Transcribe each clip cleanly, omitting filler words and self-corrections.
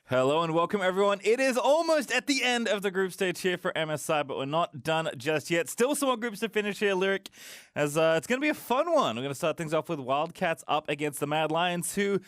Hello and welcome everyone. It is almost at the end of the group stage here for MSI, but we're not done just yet. Still some more groups to finish here, Lyric, as it's going to be a fun one. We're going to start things off with WildCats up against the MAD Lions, who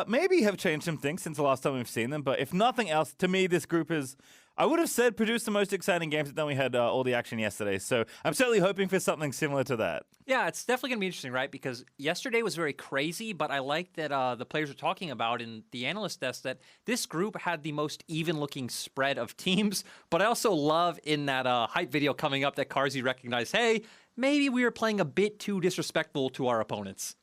maybe have changed some things since the last time we've seen them, but if nothing else, to me this group is, I would have said, produced the most exciting games, but then we had all the action yesterday, so I'm certainly hoping for something similar to that. Yeah, it's definitely going to be interesting, right? Because yesterday was very crazy, but I like that the players were talking about in the analyst desk that this group had the most even-looking spread of teams, but I also love in that hype video coming up that Carzzy recognized, hey, maybe we were playing a bit too disrespectful to our opponents.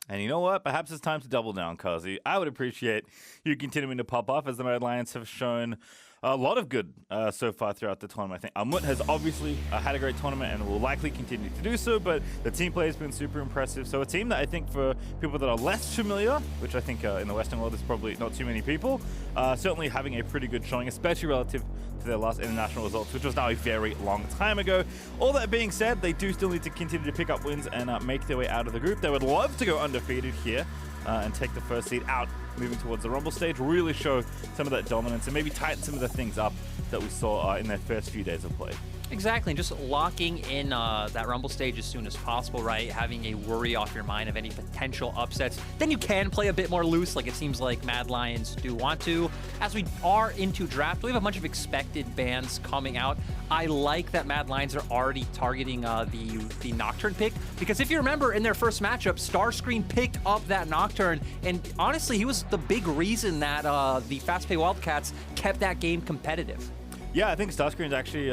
And you know what? Perhaps it's time to double down, Carzzy. I would appreciate you continuing to pop off, as the MAD Lions have shown a lot of good so far throughout the tournament. I think Armut has obviously had a great tournament and will likely continue to do so, but the team play has been super impressive. So a team that I think for people that are less familiar, which I think in the Western world is probably not too many people, certainly having a pretty good showing, especially relative to their last international results, which was now a very long time ago. All that being said, they do still need to continue to pick up wins and make their way out of the group. They would love to go undefeated here and take the first seed out, moving towards the Rumble stage, really show some of that dominance and maybe tighten some of the things up that we saw in their first few days of play. Exactly, and just locking in that Rumble stage as soon as possible, right? Having a worry off your mind of any potential upsets. Then you can play a bit more loose, like it seems like MAD Lions do want to. As we are into draft, we have a bunch of expected bans coming out. I like that MAD Lions are already targeting the Nocturne pick, because if you remember in their first matchup, StarScreen picked up that Nocturne, and honestly, he was the big reason that the fastPay WildCats kept that game competitive. Yeah, I think StarScreen's actually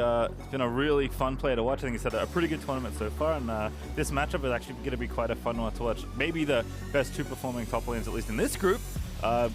been a really fun player to watch. I think he's had a pretty good tournament so far, and this matchup is actually going to be quite a fun one to watch. Maybe the best two performing top lanes, at least in this group.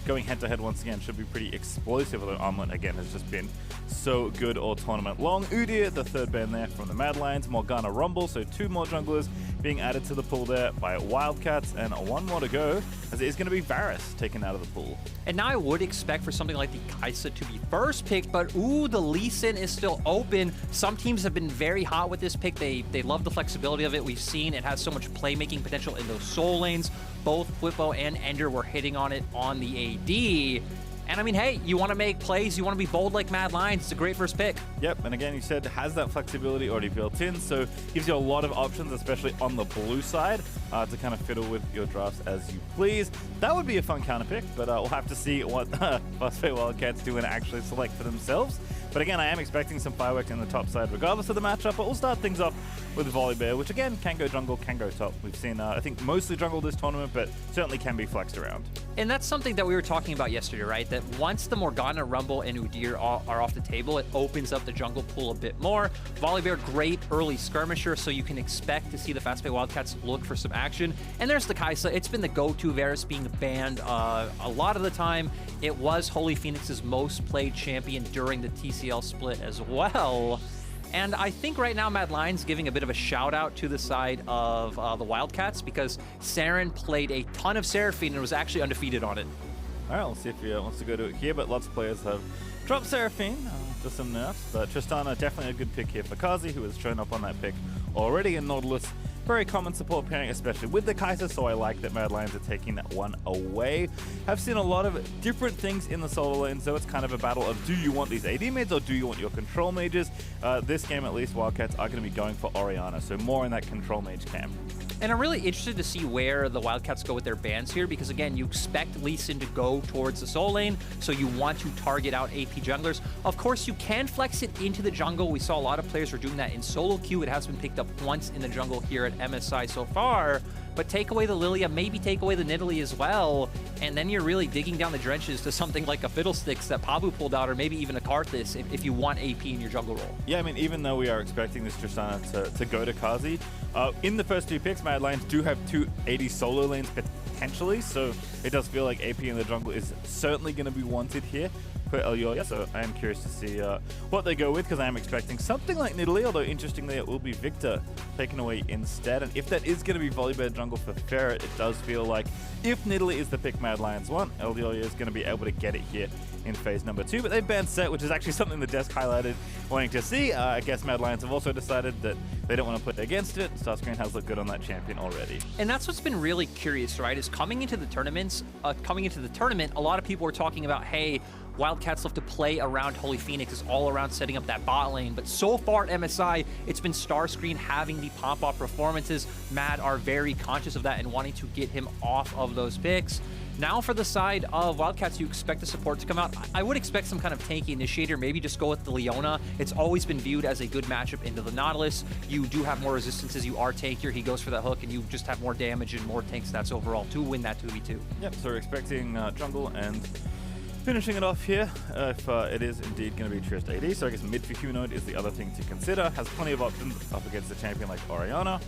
Going head-to-head once again should be pretty explosive, although Armut, again, has just been so good all tournament long. Udyr, the third ban there from the MAD Lions. Morgana Rumble, so two more junglers being added to the pool there by WildCats, and one more to go, as it is going to be Varus taken out of the pool. And now I would expect for something like the Kai'Sa to be first picked, but ooh, the Lee Sin is still open. Some teams have been very hot with this pick. They love the flexibility of it. We've seen it has so much playmaking potential in those soul lanes. Both Bwipo and Ender were hitting on it on the AD. And I mean, hey, you want to make plays, you want to be bold like MAD Lions, it's a great first pick. Yep, and again, you said has that flexibility already built in, so gives you a lot of options, especially on the blue side, to kind of fiddle with your drafts as you please. That would be a fun counter pick, but we'll have to see what fastPay WildCats do and actually select for themselves. But again, I am expecting some fireworks in the top side regardless of the matchup, but we'll start things off with Volibear, which again, can go jungle, can go top. We've seen, I think, mostly jungle this tournament, but certainly can be flexed around. And that's something that we were talking about yesterday, right? That once the Morgana, Rumble, and Udyr are off the table, it opens up the jungle pool a bit more. Volibear, great early skirmisher, so you can expect to see the fastPay WildCats look for some action. And there's the Kai'Sa. It's been the go-to. Varus being banned a lot of the time. It was HolyPhoenix's most played champion during the TCL split as well. And I think right now MAD Lions giving a bit of a shout out to the side of the WildCats, because Serin played a ton of Seraphine and was actually undefeated on it. All right, we'll see if he wants to go to it here, but lots of players have dropped Seraphine to some nerfs. But Tristana, definitely a good pick here for Carzzy, who has shown up on that pick already in Nautilus. Very common support pairing, especially with the Kai'Sa, so I like that MAD Lions are taking that one away. I've seen a lot of different things in the solo lane, so it's kind of a battle of do you want these AD mids or do you want your control mages? This game, at least, WildCats are going to be going for Orianna, so more in that control mage camp. And I'm really interested to see where the WildCats go with their bans here, because again, you expect Lee Sin to go towards the soul lane, so you want to target out AP junglers. Of course, you can flex it into the jungle. We saw a lot of players were doing that in solo queue. It has been picked up once in the jungle here at MSI so far, but take away the Lilia, maybe take away the Nidalee as well, and then you're really digging down the trenches to something like a Fiddlesticks that Pabu pulled out, or maybe even a Karthus if you want AP in your jungle role. Yeah, I mean, even though we are expecting this Tristana to go to Carzzy, in the first two picks, MAD Lions do have two AD solo lanes potentially, so it does feel like AP in the jungle is certainly going to be wanted here for Elyoya, so I am curious to see what they go with, because I am expecting something like Nidalee, although interestingly it will be Victor taken away instead. And if that is going to be Volibear jungle for Ferret, it does feel like if Nidalee is the pick MAD Lions want, Elyoya is going to be able to get it here in phase number 2. But they've banned Set, which is actually something the desk highlighted wanting to see. I guess MAD Lions have also decided that they don't want to play against it. StarScreen has looked good on that champion already. And that's what's been really curious, right? Is coming into the tournament, a lot of people were talking about, hey, WildCats love to play around HolyPhoenix, is all around setting up that bot lane. But so far at MSI, it's been StarScreen having the pop-off performances. MAD are very conscious of that and wanting to get him off of those picks. Now for the side of WildCats, you expect the support to come out. I would expect some kind of tanky initiator, maybe just go with the Leona. It's always been viewed as a good matchup into the Nautilus. You do have more resistances, you are tankier, he goes for that hook, and you just have more damage and more tank stats overall to win that 2v2. Yep, so we're expecting jungle and finishing it off here if it is indeed going to be Trist AD. So I guess mid for Humanoid is the other thing to consider. Has plenty of options up against a champion like Orianna.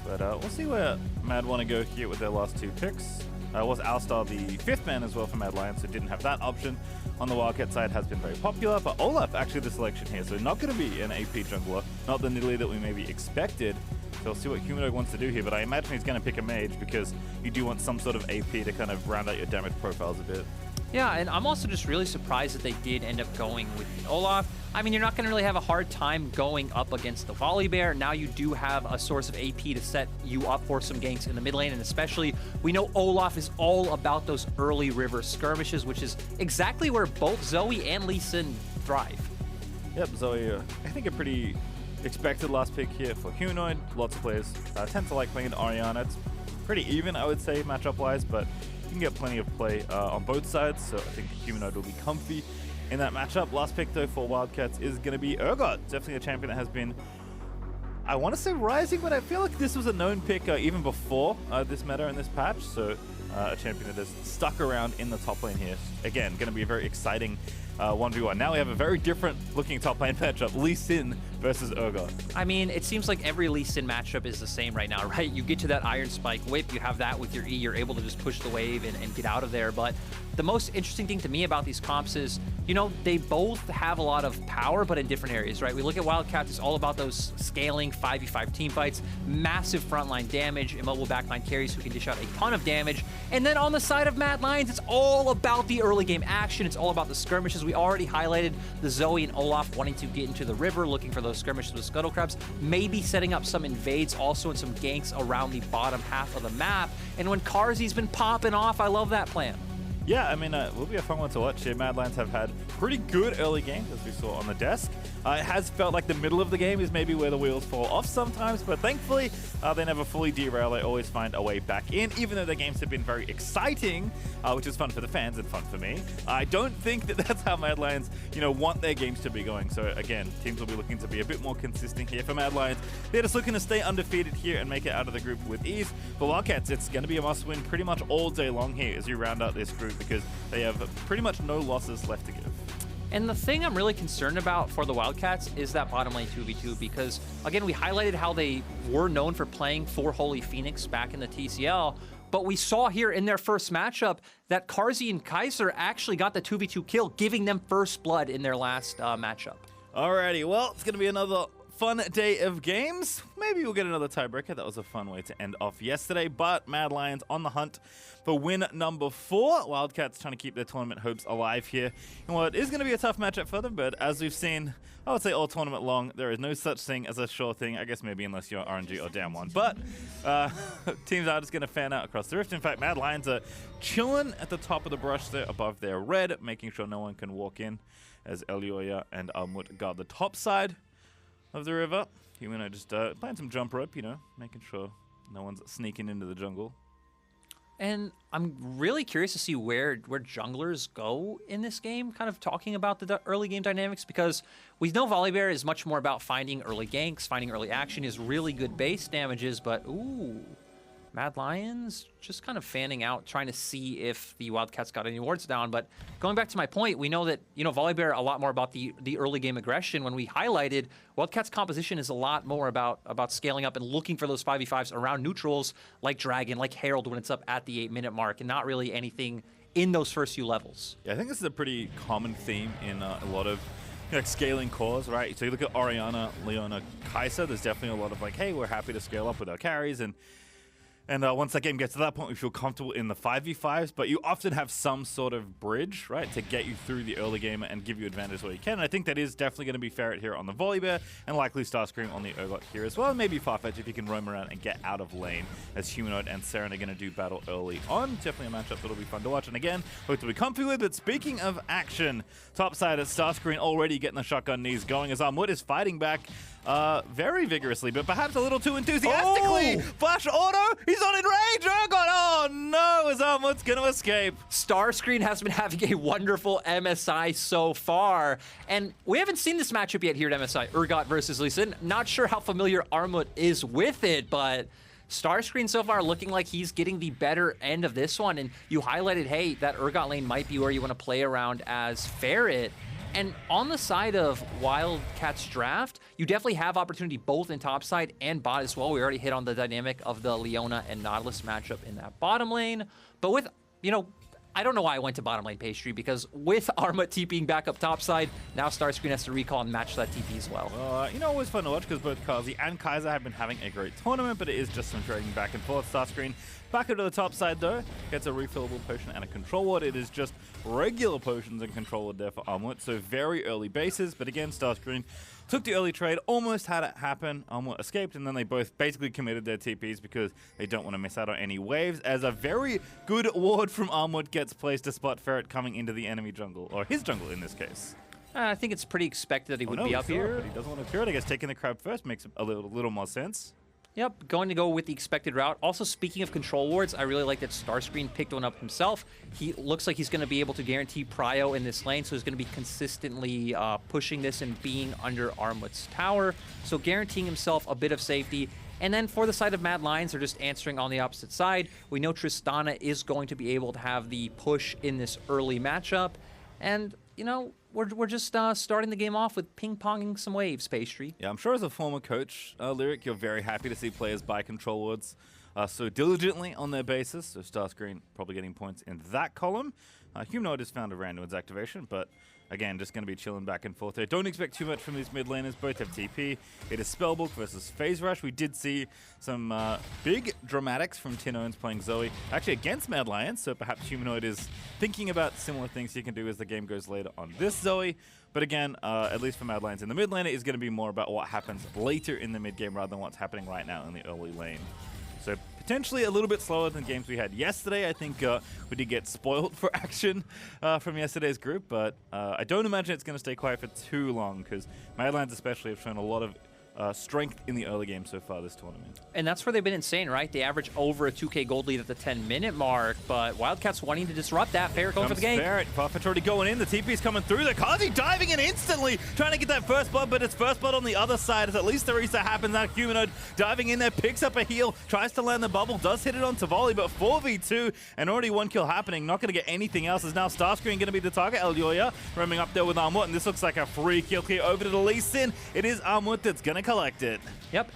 But we'll see where MAD want to go here with their last 2 picks. Was Alistar the 5th man as well for MAD Lions, so didn't have that option. On the WildCats side has been very popular, but Olaf actually the selection here, so not going to be an AP jungler, not the niddly that we maybe expected. So we'll see what Humanoid wants to do here, but I imagine he's going to pick a mage because you do want some sort of AP to kind of round out your damage profiles a bit. Yeah, and I'm also just really surprised that they did end up going with Olaf. I mean, you're not going to really have a hard time going up against the Volibear. Now you do have a source of AP to set you up for some ganks in the mid lane, and especially, we know Olaf is all about those early river skirmishes, which is exactly where both Zoe and Lee Sin thrive. Yep, Zoe, I think a pretty expected last pick here for Humanoid. Lots of players tend to like playing Orianna. It's pretty even, I would say, matchup-wise, but you can get plenty of play on both sides, so I think Humanoid will be comfy in that matchup. Last pick, though, for WildCats is going to be Urgot. Definitely a champion that has been, I want to say rising, but I feel like this was a known pick even before this meta and this patch, so a champion that has stuck around in the top lane here. Again, going to be a very exciting 1v1. Now we have a very different looking top lane matchup, Lee Sin versus Urgot. I mean, it seems like every Lee Sin matchup is the same right now, right? You get to that Iron Spike whip, you have that with your E, you're able to just push the wave and get out of there. But the most interesting thing to me about these comps is, you know, they both have a lot of power, but in different areas, right? We look at WildCats, it's all about those scaling 5v5 team fights, massive frontline damage, immobile backline carries who can dish out a ton of damage. And then on the side of MAD Lions, it's all about the early game action. It's all about the skirmishes. We already highlighted the Zoe and Olaf wanting to get into the river, looking for those skirmishes with Scuttle Crabs, maybe setting up some invades also and some ganks around the bottom half of the map. And when Carzzy's been popping off, I love that plan. Yeah, I mean, it will be a fun one to watch here. MAD Lions have had pretty good early games, as we saw on the desk. It has felt like the middle of the game is maybe where the wheels fall off sometimes, but thankfully, they never fully derail. They always find a way back in, even though their games have been very exciting, which is fun for the fans and fun for me. I don't think that that's how MAD Lions, you know, want their games to be going. So again, teams will be looking to be a bit more consistent here for MAD Lions. They're just looking to stay undefeated here and make it out of the group with ease. For WildCats, it's going to be a must-win pretty much all day long here as you round out this group, because they have pretty much no losses left to give. And the thing I'm really concerned about for the WildCats is that bottom lane 2v2, because again, we highlighted how they were known for playing for HolyPhoenix back in the TCL, but we saw here in their first matchup that Carzzy and Kaiser actually got the 2v2 kill, giving them first blood in their last matchup. Alrighty, well, it's going to be another fun day of games. Maybe we'll get another tiebreaker. That was a fun way to end off yesterday, but MAD Lions on the hunt for win number 4. WildCats trying to keep their tournament hopes alive here in what is going to be a tough matchup for them, but as we've seen, I would say all tournament long, there is no such thing as a sure thing. I guess maybe unless you're RNG or Damn One, but teams are just going to fan out across the rift. In fact, MAD Lions are chilling at the top of the brush there above their red, making sure no one can walk in as Elyoya and Armut guard the top side of the river. Humanoid just playing some jump rope, you know, making sure no one's sneaking into the jungle. And I'm really curious to see where junglers go in this game, kind of talking about the early game dynamics, because we know Volibear is much more about finding early ganks, finding early action, is really good base damages, but ooh, MAD Lions just kind of fanning out, trying to see if the WildCats got any wards down. But going back to my point, we know that, you know, Volibear a lot more about the early game aggression. When we highlighted, WildCats composition is a lot more about scaling up and looking for those 5v5s around neutrals like Dragon, like Herald when it's up at the 8-minute mark, and not really anything in those first few levels. Yeah, I think this is a pretty common theme in a lot of like scaling cores, right? So you look at Orianna, Leona, Kai'Sa, there's definitely a lot of like, hey, we're happy to scale up with our carries, and And once that game gets to that point, we feel comfortable in the 5v5s, but you often have some sort of bridge, right, to get you through the early game and give you advantage where you can. And I think that is definitely going to be Ferret here on the Volibear, and likely StarScreen on the Urgot here as well. And maybe Farfetch if you can roam around and get out of lane, as Humanoid and Serin are going to do battle early on. Definitely a matchup that'll be fun to watch. And again, hope to be comfy with. But speaking of action, top side at StarScreen already getting the shotgun knees going as Armut is fighting back very vigorously, but perhaps a little too enthusiastically. Flash auto, he's on in range. Urgot, oh no, is Armut's going to escape. StarScreen has been having a wonderful MSI so far, and we haven't seen this matchup yet here at MSI, Urgot versus Lee Sin. Not sure how familiar Armut is with it, but StarScreen so far looking like he's getting the better end of this one, and you highlighted, hey, that Urgot lane might be where you want to play around as Ferret. And on the side of WildCats draft, you definitely have opportunity both in top side and bot as well. We already hit on the dynamic of the Leona and Nautilus matchup in that bottom lane. But with, you know, I don't know why I went to bottom lane Pastry, because with Armut TPing back up top side, now StarScreen has to recall and match that TP as well. You know, always fun to watch because both Carzzy and Kaiser have been having a great tournament, but it is just some trading back and forth. StarScreen back up to the top side though, gets a refillable potion and a control ward. It is just regular potions and control ward there for Armut, so very early bases, but again, StarScreen took the early trade, almost had it happen. Armut escaped, and then they both basically committed their TPs because they don't want to miss out on any waves, as a very good ward from Armut gets placed to spot Ferret coming into the enemy jungle, or his jungle in this case. I think it's pretty expected that he would be up here. But he doesn't want to cure it. I guess taking the crab first makes a little more sense. Yep, going to go with the expected route. Also, speaking of control wards, I really like that StarScreen picked one up himself. He looks like he's going to be able to guarantee prio in this lane, so he's going to be consistently pushing this and being under Armut's tower. So guaranteeing himself a bit of safety. And then for the side of Mad Lions, they're just answering on the opposite side. We know Tristana is going to be able to have the push in this early matchup. And, you know, we're just starting the game off with ping-ponging some waves, Pastry. Yeah, I'm sure as a former coach, Lyric, you're very happy to see players buy control wards so diligently on their basis. So StarScreen probably getting points in that column. Humanoid has found a random's activation, but again, just going to be chilling back and forth there. Don't expect too much from these mid laners. Both have TP. It is Spellbook versus Phase Rush. We did see some big dramatics from Tinones playing Zoe, actually against Mad Lions, so perhaps Humanoid is thinking about similar things he can do as the game goes later on this Zoe. But again, at least for Mad Lions in the mid lane, it is going to be more about what happens later in the mid game rather than what's happening right now in the early lane. So potentially a little bit slower than games we had yesterday. I think we did get spoiled for action from yesterday's group, but I don't imagine it's going to stay quiet for too long because Mad Lions especially have shown a lot of strength in the early game so far this tournament. And that's where they've been insane, right? They average over a 2K gold lead at the 10-minute mark, but WildCats wanting to disrupt that. Ferret going for the game. Ferret. Farfetch already going in. The TP's coming through. The Carzzy diving in instantly, trying to get that first blood, but it's first blood on the other side as at least the reset happens. That Humanoid diving in there, picks up a heal, tries to land the bubble, does hit it onto Volley, but 4v2 and already one kill happening. Not going to get anything else. Is now StarScreen going to be the target. Elyoya roaming up there with Armut, and this looks like a free kill clear over to the Lee Sin. It is Armut that's going to collect it. Yep,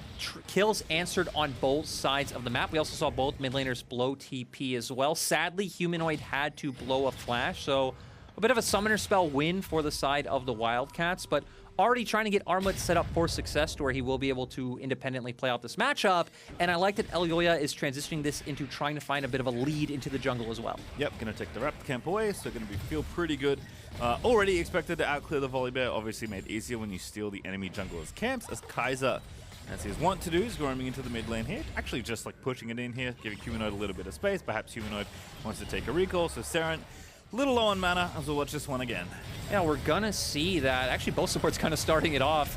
kills answered on both sides of the map. We also saw both mid laners blow TP as well. Sadly, Humanoid had to blow a flash, so a bit of a summoner spell win for the side of the WildCats, but already trying to get Armut set up for success to where he will be able to independently play out this matchup. And I like that Elyoya is transitioning this into trying to find a bit of a lead into the jungle as well. Yep, going to take the Raptor camp away, so going to feel pretty good. Already expected to outclear the Volibear, obviously made easier when you steal the enemy jungler's camps, as Kaiser, as he's wont to do, is roaming into the mid lane here. Actually just like pushing it in here, giving Humanoid a little bit of space. Perhaps Humanoid wants to take a recall, so Serin, a little low on mana, as we'll watch this one again. Yeah, we're gonna see that. Actually, both supports kind of starting it off.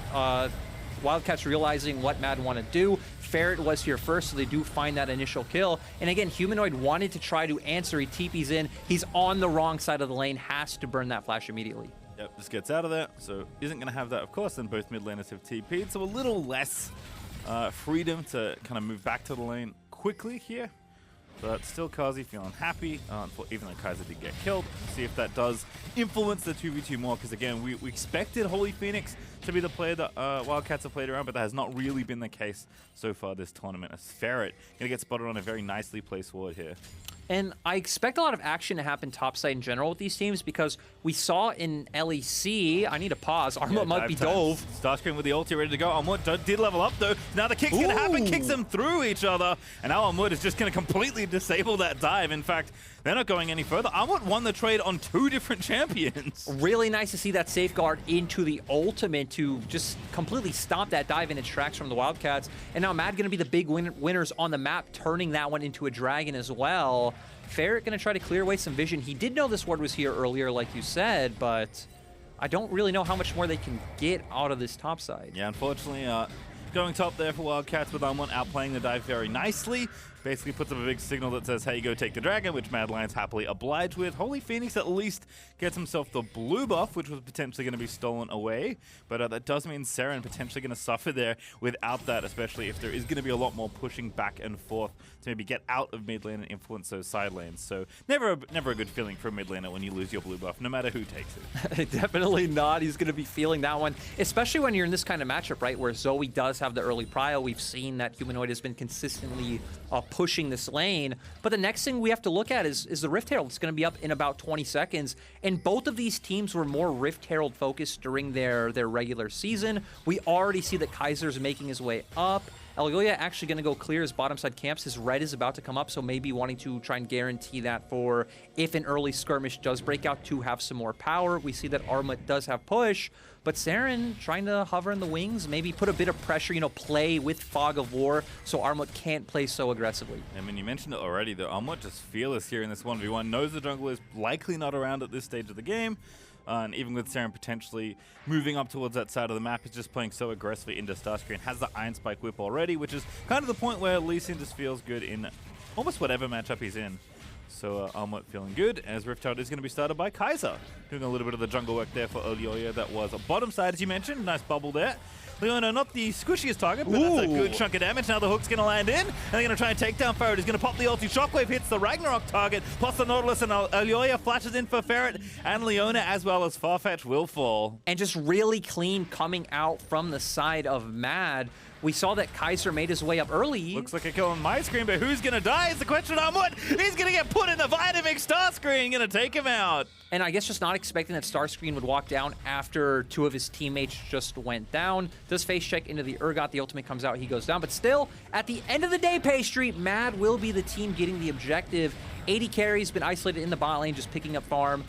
WildCats realizing what Mad want to do. Ferret was here first, so they do find that initial kill. And again, Humanoid wanted to try to answer. He TP's in. He's on the wrong side of the lane, has to burn that flash immediately. Yep, just gets out of there, so isn't going to have that, of course, then both mid laners have TP'd, so a little less freedom to kind of move back to the lane quickly here. But still Carzzy feeling happy, even though Kaiser did get killed. See if that does influence the 2v2 more, because again, we expected HolyPhoenix to be the player that WildCats have played around, but that has not really been the case so far this tournament, as Ferret going to get spotted on a very nicely placed ward here. And I expect a lot of action to happen topside in general with these teams because we saw in LEC, I need to pause, Armut might be dove. StarScreen with the ulti ready to go. Armut did level up though. Now the kick's going to happen, kicks them through each other. And now Armut is just going to completely disable that dive. In fact, they're not going any further. Armut won the trade on 2 different champions. Really nice to see that safeguard into the ultimate to just completely stop that dive in its tracks from the WildCats. And now MAD going to be the big winners on the map, turning that one into a dragon as well. Ferret going to try to clear away some vision. He did know this ward was here earlier, like you said, but I don't really know how much more they can get out of this top side. Yeah, unfortunately, going top there for WildCats with Armut outplaying the dive very nicely. Basically puts up a big signal that says, hey, go take the dragon, which MAD Lions happily oblige with. HolyPhoenix at least gets himself the blue buff, which was potentially going to be stolen away. But that does mean Serin potentially going to suffer there without that, especially if there is going to be a lot more pushing back and forth to maybe get out of mid lane and influence those side lanes. So never a good feeling for a mid laner when you lose your blue buff, no matter who takes it. Definitely not. He's going to be feeling that one, especially when you're in this kind of matchup, right, where Zoe does have the early prio. We've seen that Humanoid has been consistently pushing this lane. But the next thing we have to look at is the Rift Herald. It's going to be up in about 20 seconds. And both of these teams were more Rift Herald focused during their regular season. We already see that Kaiser's making his way up. Elyoya actually going to go clear his bottom side camps. His red is about to come up, so maybe wanting to try and guarantee that for if an early skirmish does break out to have some more power. We see that Armut does have push, but Serin trying to hover in the wings, maybe put a bit of pressure, play with Fog of War so Armut can't play so aggressively. I mean, you mentioned it already, though. Armut just fearless here in this 1v1. Knows the jungle is likely not around at this stage of the game. And even with Serin potentially moving up towards that side of the map, he's just playing so aggressively into StarScreen. Has the Iron Spike whip already, which is kind of the point where Lee Sin just feels good in almost whatever matchup he's in. So Armut feeling good, as Rift Herald is going to be started by Kai'Sa, doing a little bit of the jungle work there for Elyoya. That was a bottom side, as you mentioned. Nice bubble there. Leona, not the squishiest target, but that's a good chunk of damage. Now the hook's going to land in, and they're going to try and take down Ferret. He's going to pop the ulti. Shockwave hits the Ragnarok target, plus the Nautilus, and Elyoya flashes in for Ferret, and Leona, as well as Farfetch, will fall. And just really clean coming out from the side of MAD. We saw that Kaiser made his way up early. Looks like a kill on my screen, but who's going to die is the question. Armut, he's going to get put in the Vitamix. StarScreen going to take him out. And I guess just not expecting that StarScreen would walk down after 2 of his teammates just went down. Does face check into the Urgot. The ultimate comes out. He goes down. But still, at the end of the day, Pastry, MAD will be the team getting the objective. AD carry's been isolated in the bot lane, just picking up farm.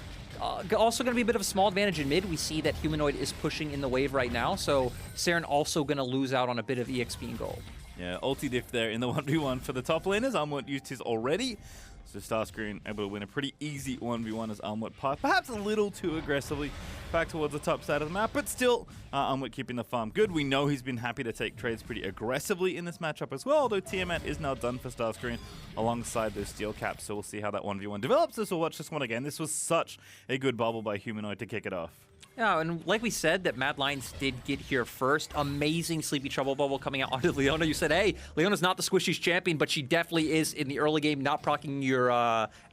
Also going to be a bit of a small advantage in mid. We see that Humanoid is pushing in the wave right now, so Serin also going to lose out on a bit of EXP and gold. Yeah, ulti diff there in the 1v1 for the top laners. Armut used his already. So StarScreen able to win a pretty easy 1v1 as Armut passed, perhaps a little too aggressively back towards the top side of the map, but still Armut keeping the farm good. We know he's been happy to take trades pretty aggressively in this matchup as well, although Tiamat is now done for StarScreen alongside those steel caps, so we'll see how that 1v1 develops as we'll watch this one again. This was such a good bubble by Humanoid to kick it off. Yeah, and like we said, that MAD Lions did get here first. Amazing Sleepy Trouble bubble coming out onto Leona. You said, hey, Leona's not the Squishies champion, but she definitely is in the early game, not proccing your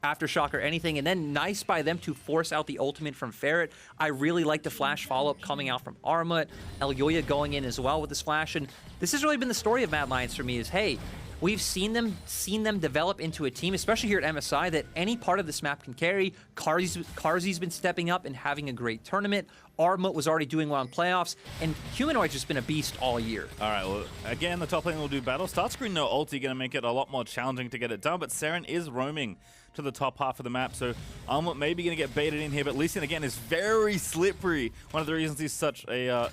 Aftershock or anything. And then nice by them to force out the ultimate from Ferret. I really like the flash follow-up coming out from Armut. Elyoya going in as well with this flash. And this has really been the story of MAD Lions for me is, hey, we've seen them develop into a team, especially here at MSI, that any part of this map can carry. Carzzy's been stepping up and having a great tournament. Armut was already doing well in playoffs, and Humanoid's just been a beast all year. All right, well, again, the top lane will do battle. StarScreen, no ulti, going to make it a lot more challenging to get it done, but Serin is roaming to the top half of the map, so Armut may be going to get baited in here, but Lee Sin, again, is very slippery. One of the reasons he's such a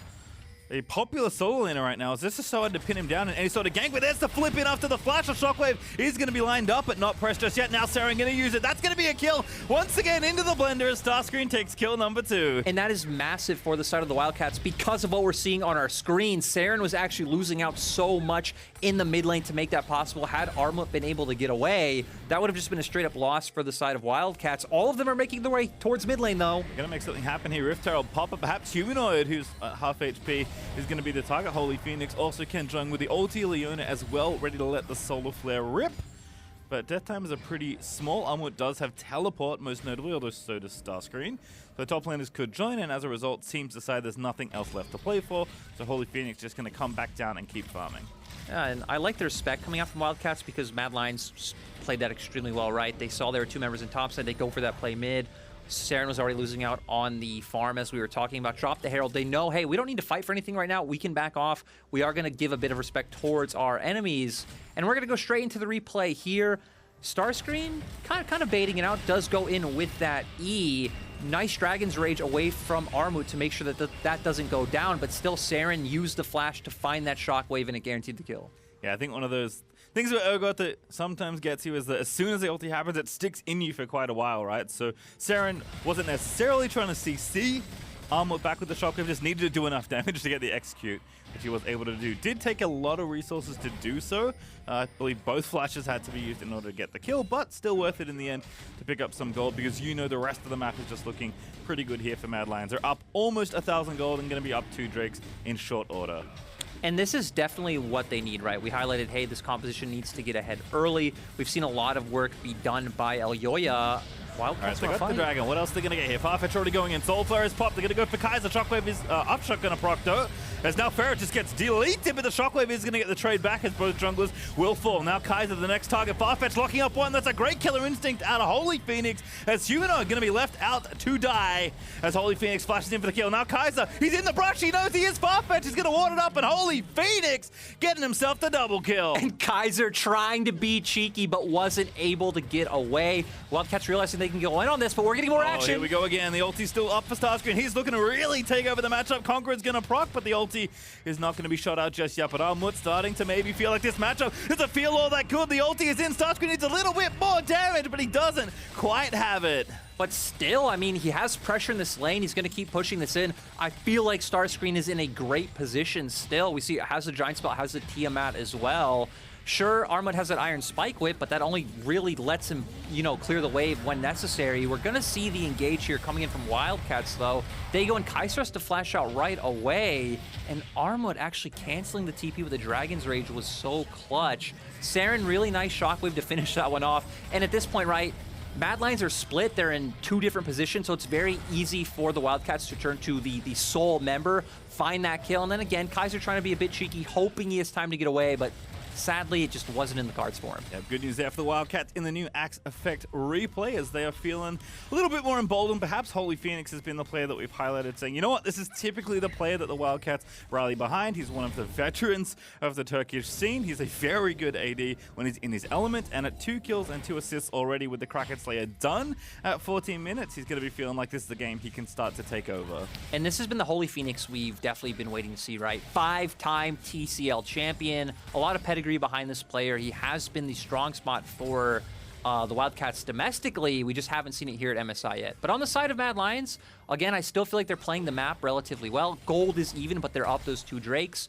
popular solo laner right now is this is so hard to pin him down in any sort of gank, but there's the flip in after the flash. Of Shockwave is going to be lined up, but not pressed just yet. Now Serin going to use it. That's going to be a kill once again into the blender as StarScreen takes kill number 2. And that is massive for the side of the WildCats because of what we're seeing on our screen. Serin was actually losing out so much in the mid lane to make that possible. Had Armut been able to get away, that would have just been a straight up loss for the side of WildCats. All of them are making their way towards mid lane though. Going to make something happen here. Rift Herald pop up, perhaps Humanoid, who's half HP, is going to be the target. HolyPhoenix also can join with the ulti. Leona as well, ready to let the solar flare rip. but death time is a pretty small. Armut does have teleport, most notably, although so does StarScreen. So top laners could join, and as a result, teams decide there's nothing else left to play for, so HolyPhoenix just going to come back down and keep farming. Yeah, and I like their spec coming out from WildCats because MAD Lions played that extremely well, right? They saw there were two members in top side, they go for that play mid. Serin was already losing out on the farm as we were talking about. Drop the Herald. They know, hey, we don't need to fight for anything right now. We can back off. We are going to give a bit of respect towards our enemies. And we're going to go straight into the replay here. StarScreen, kind of baiting it out, does go in with that E. Nice Dragon's Rage away from Armut to make sure that that doesn't go down, but still Serin used the flash to find that shockwave and it guaranteed the kill. Yeah, I think one of those things about Urgot that sometimes gets you is that as soon as the ulti happens, it sticks in you for quite a while, right? So Serin wasn't necessarily trying to CC Armut back with the shockwave, just needed to do enough damage to get the execute, which he was able to do. Did take a lot of resources to do so. I believe both flashes had to be used in order to get the kill, but still worth it in the end to pick up some gold because you know the rest of the map is just looking pretty good here for MAD Lions. They're up almost 1,000 gold and going to be up 2 Drakes in short order. And this is definitely what they need, right? We highlighted, hey, this composition needs to get ahead early. We've seen a lot of work be done by Elyoya. Alright, they got the dragon. What else are they going to get here? Farfetch already going in. Soul Flare is popped. They're going to go for Kai'Sa. Shockwave is upshot going to proc though. As now Ferret just gets deleted, but the Shockwave is going to get the trade back as both junglers will fall. Now Kai'Sa the next target. Farfetch locking up one. That's a great killer instinct out of HolyPhoenix as Humanoid going to be left out to die as HolyPhoenix flashes in for the kill. Now Kai'Sa, he's in the brush. He knows he is Farfetch. He's going to ward it up and HolyPhoenix getting himself the double kill. And Kaiser trying to be cheeky but wasn't able to get away. WildCats realizing they can go in on this, but we're getting more action. Here we go again. The ulti's still up for StarScreen. He's looking to really take over the matchup. Conqueror's going to proc, but the ulti is not going to be shot out just yet. But Armut starting to maybe feel like this matchup doesn't feel all that good. The ulti is in. StarScreen needs a little bit more damage, but he doesn't quite have it. But still, I mean, he has pressure in this lane. He's going to keep pushing this in. I feel like StarScreen is in a great position still. We see it has the Giant Spell, has the Tiamat as well. Sure, Armut has that Iron Spike Whip, but that only really lets him, you know, clear the wave when necessary. We're going to see the engage here coming in from WildCats, though. They go and Kai'Sa has to flash out right away, and Armut actually canceling the TP with the Dragon's Rage was so clutch. Serin, really nice Shockwave to finish that one off. And at this point, right, MAD Lions are split. They're in 2 different positions, so it's very easy for the WildCats to turn to the sole member, find that kill, and then again, Kai'Sa trying to be a bit cheeky, hoping he has time to get away, but sadly, it just wasn't in the cards for him. Yeah, good news there for the Wildcats in the new Axe Effect replay as they are feeling a little bit more emboldened. Perhaps HolyPhoenix has been the player that we've highlighted saying, you know what, this is typically the player that the Wildcats rally behind. He's one of the veterans of the Turkish scene. He's a very good AD when he's in his element, and at 2 kills and 2 assists already with the Kraken Slayer done at 14 minutes, he's going to be feeling like this is the game he can start to take over. And this has been the HolyPhoenix we've definitely been waiting to see, right? 5-time TCL champion, a lot of pedigree behind this player. He has been the strong spot for the Wildcats domestically. We just haven't seen it here at MSI yet. But on the side of MAD Lions, again, I still feel like they're playing the map relatively well. Gold is even, but they're up those 2 Drakes.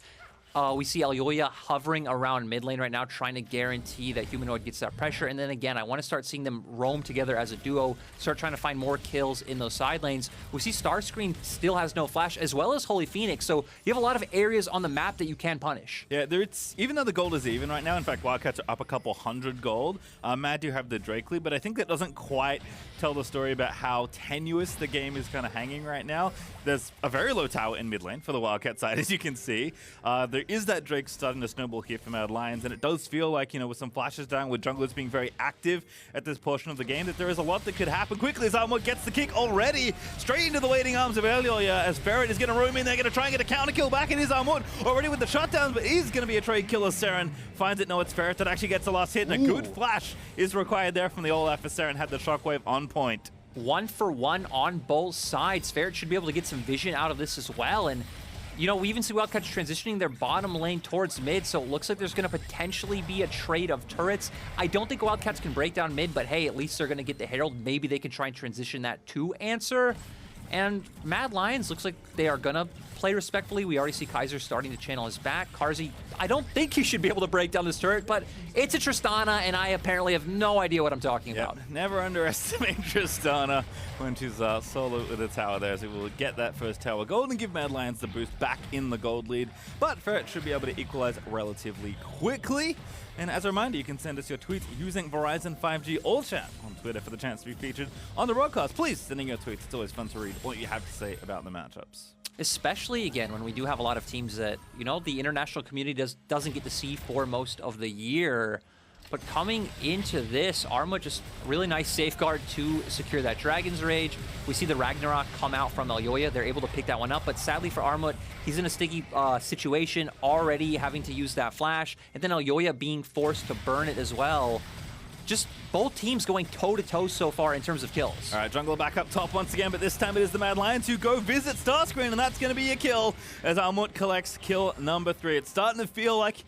We see Elyoya hovering around mid lane right now, trying to guarantee that Humanoid gets that pressure. And then again, I want to start seeing them roam together as a duo, start trying to find more kills in those side lanes. We see StarScreen still has no flash, as well as HolyPhoenix. So you have a lot of areas on the map that you can punish. Yeah, even though the gold is even right now, in fact, Wildcats are up a couple hundred gold. MAD do have the Drake lead, but I think that doesn't quite tell the story about how tenuous the game is kind of hanging right now. There's a very low tower in mid lane for the Wildcat side, as you can see. There is that Drake starting to snowball here for MAD Lions, and it does feel like, you know, with some flashes down, with junglers being very active at this portion of the game, that there is a lot that could happen quickly as Armut gets the kick already, straight into the waiting arms of Elyoya, as Ferret is going to roam in. They're going to try and get a counter kill back. It is Armut already with the shutdowns, but he's going to be a trade killer. Serin finds it. No, it's Ferret that actually gets the last hit, and a good flash is required there from the Olaf as Serin had the shockwave on point. 1 for 1 on both sides. Ferret should be able to get some vision out of this as well, and you know, we even see Wildcats transitioning their bottom lane towards mid, so it looks like there's going to potentially be a trade of turrets. I don't think Wildcats can break down mid, but hey, at least they're going to get the Herald. Maybe they can try and transition that to answer. And MAD Lions looks like they are going to play respectfully. We already see Kaiser starting to channel his back. Carzzy, I don't think he should be able to break down this turret, but it's a Tristana, and I apparently have no idea what I'm talking about. Never underestimate Tristana when she's solo with the tower there, as it will get that first tower gold and give MAD Lions the boost back in the gold lead. But Ferret should be able to equalize relatively quickly. And as a reminder, you can send us your tweets using Verizon 5G All Chat on Twitter for the chance to be featured on the broadcast. Please send in your tweets. It's always fun to read what you have to say about the matchups. Especially, again, when we do have a lot of teams that, you know, the international community doesn't get to see for most of the year. But coming into this, Armut just really nice safeguard to secure that Dragon's Rage. We see the Ragnarok come out from Elyoya. They're able to pick that one up, but sadly for Armut, he's in a sticky situation, already having to use that flash, and then Elyoya being forced to burn it as well. Just both teams going toe-to-toe so far in terms of kills. All right, Jungler back up top once again, but this time it is the MAD Lions who go visit StarScreen, and that's going to be a kill as Armut collects kill number 3. It's starting to feel like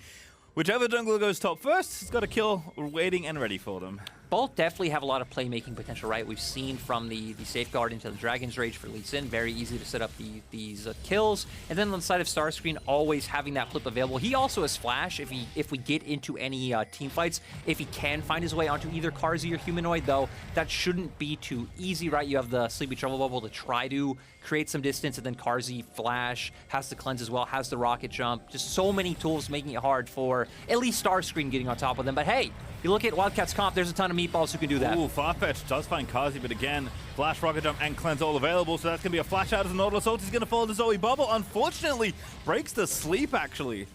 whichever jungler goes top first has got a kill waiting and ready for them. Both definitely have a lot of playmaking potential, right? We've seen from the safeguard into the Dragon's Rage for Lee Sin, very easy to set up these kills. And then on the side of StarScreen, always having that flip available. He also has Flash if we get into any team fights. If he can find his way onto either Carzzy or Humanoid, though, that shouldn't be too easy, right? You have the Sleepy Trouble Bubble to try to create some distance, and then Carzzy Flash has the cleanse as well, has the rocket jump. Just so many tools making it hard for at least StarScreen getting on top of them. But hey, you look at WildCats comp, there's a ton of meatballs who can do that. Ooh, Farfetch does find Carzzy, but again, Flash, Rocket Jump, and Cleanse all available, so that's going to be a flash out as the Nautilus ult is going to fall to Zoe Bubble. Unfortunately, breaks the sleep, actually,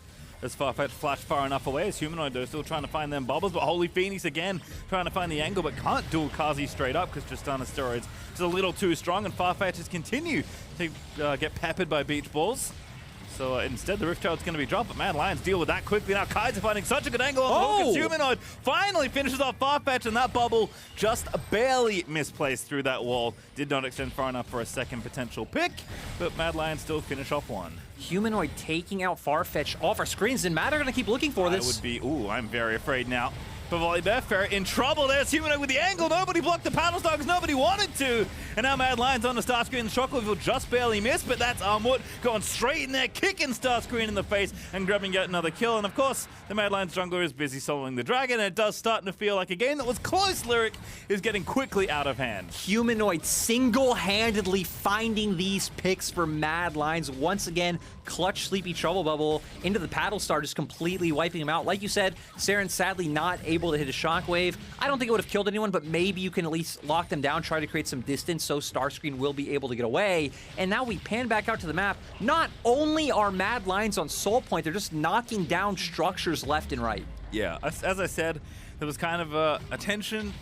as Farfetch flashed far enough away, as Humanoid, though, still trying to find them bubbles, but HolyPhoenix again trying to find the angle, but can't duel Carzzy straight up because Tristana's steroids is a little too strong, and Farfetch has continued to get peppered by beach balls. So instead, the Rift Child's going to be dropped, but MAD Lions deal with that quickly. Now Kaiser finding such a good angle on the hook as Humanoid finally finishes off Farfetch, and that bubble just barely misplaced through that wall. Did not extend far enough for a second potential pick, but MAD Lions still finish off one. Humanoid taking out Farfetch off our screens, and MAD are going to keep looking for this. Would be, ooh, I'm very afraid now. For Volibear, Ferret in trouble. There's Humanoid with the angle. Nobody blocked the paddle star because nobody wanted to. And now MAD Lions on the StarScreen. Sjokz will just barely miss, but that's Armut going straight in there, kicking StarScreen in the face and grabbing yet another kill. And of course, the MAD Lions jungler is busy soloing the dragon, and it does start to feel like a game that was close, Lyric, is getting quickly out of hand. Humanoid single-handedly finding these picks for MAD Lions. Once again, clutch Sleepy Trouble Bubble into the paddle star, just completely wiping him out. Like you said, Serin sadly not able to hit a shockwave. I don't think it would have killed anyone, but maybe you can at least lock them down, try to create some distance so StarScreen will be able to get away. And now we pan back out to the map. Not only are MAD Lions on Soul Point, they're just knocking down structures left and right. Yeah, as I said, there was kind of a tension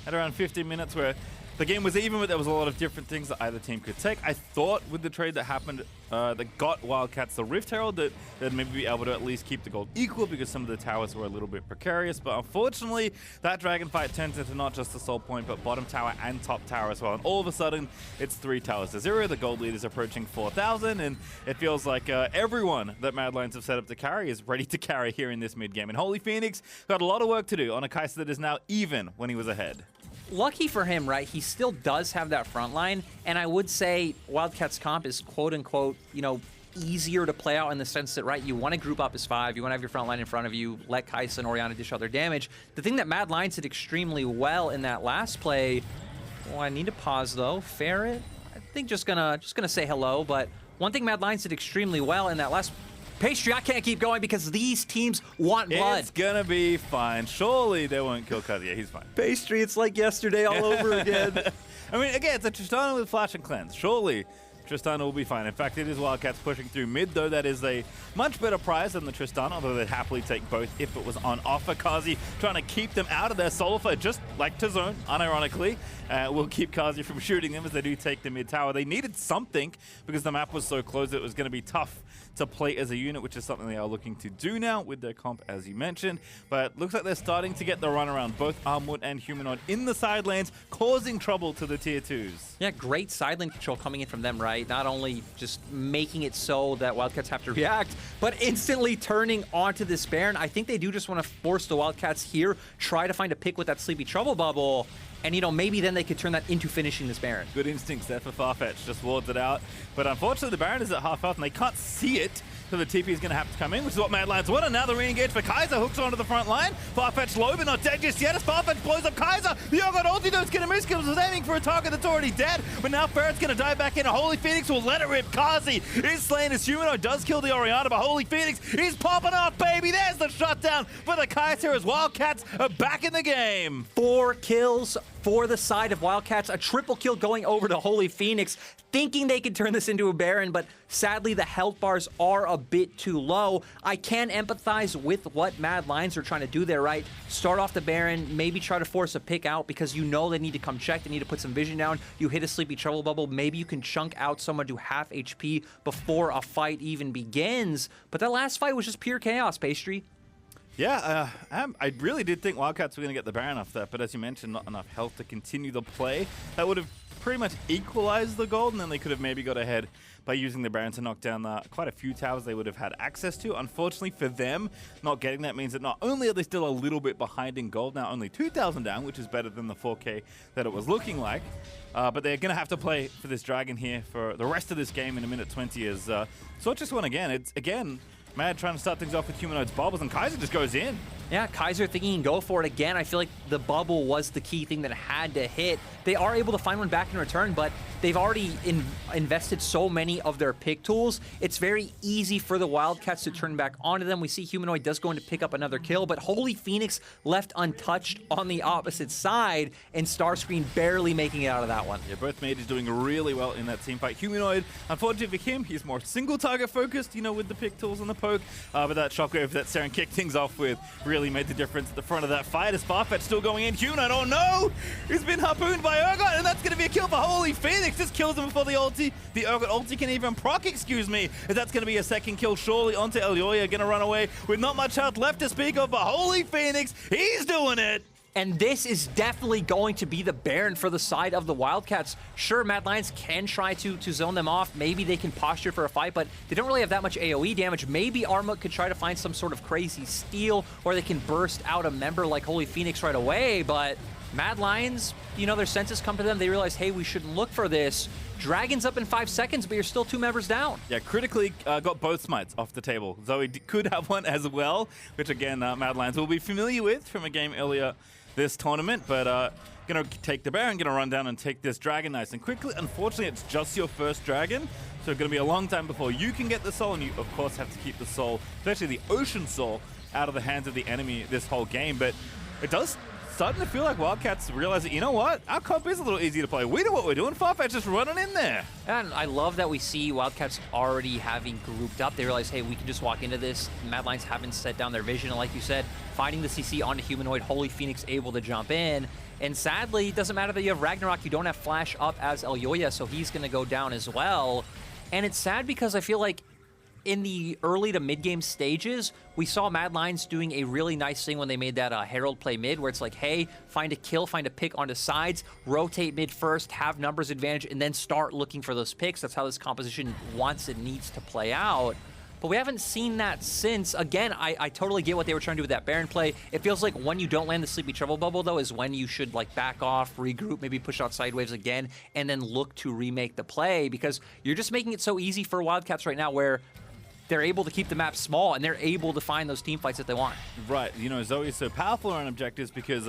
at around 15 minutes where the game was even, but there was a lot of different things that either team could take. I thought with the trade that happened that got WildCats the Rift Herald that they'd maybe be able to at least keep the gold equal because some of the towers were a little bit precarious. But unfortunately, that dragon fight turns into not just the Soul Point, but bottom tower and top tower as well. And all of a sudden, it's 3 towers to 0. The gold lead is approaching 4,000, and it feels like everyone that MAD Lions have set up to carry is ready to carry here in this mid game. And HolyPhoenix got a lot of work to do on a Kai'Sa that is now even when he was ahead. Lucky for him, right? He still does have that front line, and I would say WildCats comp is quote-unquote, you know, easier to play out in the sense that, right, you want to group up as 5, you want to have your front line in front of you, let Kai'Sa and Orianna dish out their damage. The thing that MAD Lions did extremely well in that last play, I need to pause though, Ferret, I think just gonna say hello, but one thing MAD Lions did extremely well in that last Pastry, I can't keep going because these teams want blood. It's gonna be fine. Surely they won't kill Carzzy. Yeah, he's fine. Pastry, it's like yesterday all over again. I mean, again, it's a Tristana with Flash and Cleanse. Surely Tristana will be fine. In fact, it is WildCats pushing through mid, though. That is a much better prize than the Tristana, although they'd happily take both if it was on offer. Carzzy trying to keep them out of their Sulfur, just like to zone, unironically. Will keep Carzzy from shooting them as they do take the mid tower. They needed something because the map was so close it was going to be tough to play as a unit, which is something they are looking to do now with their comp, as you mentioned. But looks like they're starting to get the run around, both Armut and Humanoid in the side lanes, causing trouble to the tier 2s. Yeah, great side lane control coming in from them, right? right? Not only just making it so that Wildcats have to react, but instantly turning onto this Baron. I think they do just want to force the Wildcats here, try to find a pick with that Sleepy Trouble Bubble, and, you know, maybe then they could turn that into finishing this Baron. Good instincts there for Farfetch, just wards it out. But unfortunately, the Baron is at half health, and they can't see it, so the TP is going to have to come in, which is what MAD Lions want. And now the re-engage for Kai'Sa, hooks onto the front line. Farfetch low, but not dead just yet, as Farfetch blows up Kai'Sa. The Urgot ultimate's going to miss, because was aiming for a target that's already dead. But now Ferret's going to dive back in, and HolyPhoenix will let it rip. Carzzy is slain as Humanoid does kill the Orianna, but HolyPhoenix is popping off, baby. There's the shutdown for the Kaiser as Wildcats are back in the game. 4 kills for the side of Wildcats, a triple kill going over to HolyPhoenix, thinking they could turn this into a Baron, but sadly the health bars are a bit too low. I can empathize with what MAD Lions are trying to do there, right? Start off the Baron, maybe try to force a pick out because you know they need to come check, they need to put some vision down. You hit a Sleepy Trouble Bubble, maybe you can chunk out someone to half HP before a fight even begins. But that last fight was just pure chaos, Pastry. Yeah, I really did think Wildcats were going to get the Baron off that, but as you mentioned, not enough health to continue the play. That would have pretty much equalized the gold, and then they could have maybe got ahead by using the Baron to knock down quite a few towers they would have had access to. Unfortunately for them, not getting that means that not only are they still a little bit behind in gold, now only 2,000 down, which is better than the 4K that it was looking like, but they're going to have to play for this Dragon here for the rest of this game in a minute 20 as Sjokz just won again. It's, again, MAD trying to start things off with Humanoid's bubbles, and Kaiser just goes in. Yeah, Kaiser thinking he can go for it again. I feel like the bubble was the key thing that had to hit. They are able to find one back in return, but they've already invested so many of their pick tools. It's very easy for the Wildcats to turn back onto them. We see Humanoid does go in to pick up another kill, but HolyPhoenix left untouched on the opposite side, and StarScreen barely making it out of that one. Yeah, both mages doing really well in that team fight. Humanoid, unfortunately for him, he's more single target focused, you know, with the pick tools and the poke, but that shockwave that Serin kicked things off with really made the difference at the front of that fight as Farfetch still going in. Humanoid, oh no! He's been harpooned by Urgot, and that's going to be a kill for HolyPhoenix. Just kills him before the ulti. The Urgot ulti can even proc, excuse me, as that's going to be a second kill surely onto Elyoya. Going to run away with not much health left to speak of, but HolyPhoenix, he's doing it! And this is definitely going to be the Baron for the side of the Wildcats. Sure, MAD Lions can try to zone them off. Maybe they can posture for a fight, but they don't really have that much AoE damage. Maybe Armut could try to find some sort of crazy steal, or they can burst out a member like HolyPhoenix right away, but MAD Lions, you know, their senses come to them. They realize, hey, we shouldn't look for this. Dragon's up in 5 seconds, but you're still 2 members down. Yeah, critically got both smites off the table. Zoe could have one as well, which again, MAD Lions will be familiar with from a game earlier this tournament, but gonna take the Baron, gonna run down and take this Dragon nice and quickly. Unfortunately, it's just your first Dragon, so it's gonna be a long time before you can get the soul, and you of course have to keep the soul, especially the Ocean Soul, out of the hands of the enemy this whole game. But it does starting to feel like Wildcats realize that, you know what, our comp is a little easy to play. We know what we're doing. Farfetch just running in there. And I love that we see Wildcats already having grouped up. They realize, hey, we can just walk into this. MAD Lions haven't set down their vision. And like you said, finding the CC onto Humanoid, HolyPhoenix able to jump in. And sadly, it doesn't matter that you have Ragnarok. You don't have Flash up as Elyoya, so he's going to go down as well. And it's sad because I feel like in the early to mid-game stages, we saw MAD Lions doing a really nice thing when they made that Herald play mid, where it's like, hey, find a kill, find a pick onto sides, rotate mid first, have numbers advantage, and then start looking for those picks. That's how this composition wants and needs to play out. But we haven't seen that since. Again, I totally get what they were trying to do with that Baron play. It feels like when you don't land the Sleepy Trouble Bubble, though, is when you should like back off, regroup, maybe push out sideways again, and then look to remake the play, because you're just making it so easy for Wildcats right now where they're able to keep the map small, and they're able to find those team fights that they want. Right. You know, Zoe is so powerful on objectives because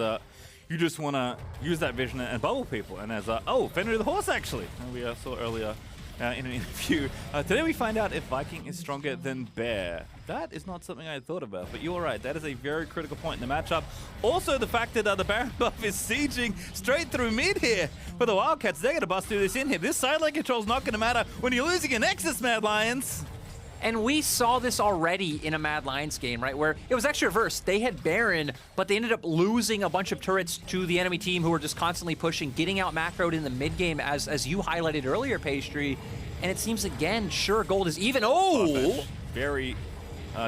you just want to use that vision and bubble people. And as, oh, Fenrir the Horse, actually. We saw earlier in an interview. Today we find out if Viking is stronger than Bear. That is not something I had thought about, but you're right. That is a very critical point in the matchup. Also, the fact that the Baron buff is sieging straight through mid here for the Wildcats. They're going to bust through this in here. This side lane control is not going to matter when you're losing a Nexus, MAD Lions. And we saw this already in a MAD Lions game, right? Where it was actually reversed. They had Baron, but they ended up losing a bunch of turrets to the enemy team who were just constantly pushing, getting out macroed in the mid game, as you highlighted earlier, Pastry. And it seems again, sure, gold is even. Oh! Very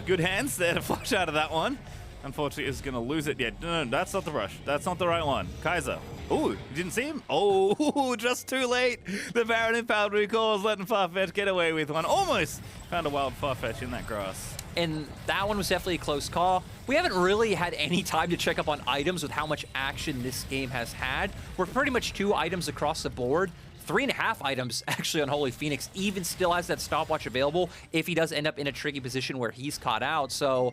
good hands there to flush out of that one. Unfortunately, is going to lose it. Yeah, no, that's not the rush. That's not the right one. Kai'Sa Oh, you didn't see him? Oh, just too late. The Baron and Foundry calls, letting Farfetch get away with one. Almost found a wild Farfetch in that grass. And that one was definitely a close call. We haven't really had any time to check up on items with how much action this game has had. We're pretty much 2 items across the board. 3.5 items actually on HolyPhoenix, even still has that stopwatch available if he does end up in a tricky position where he's caught out. So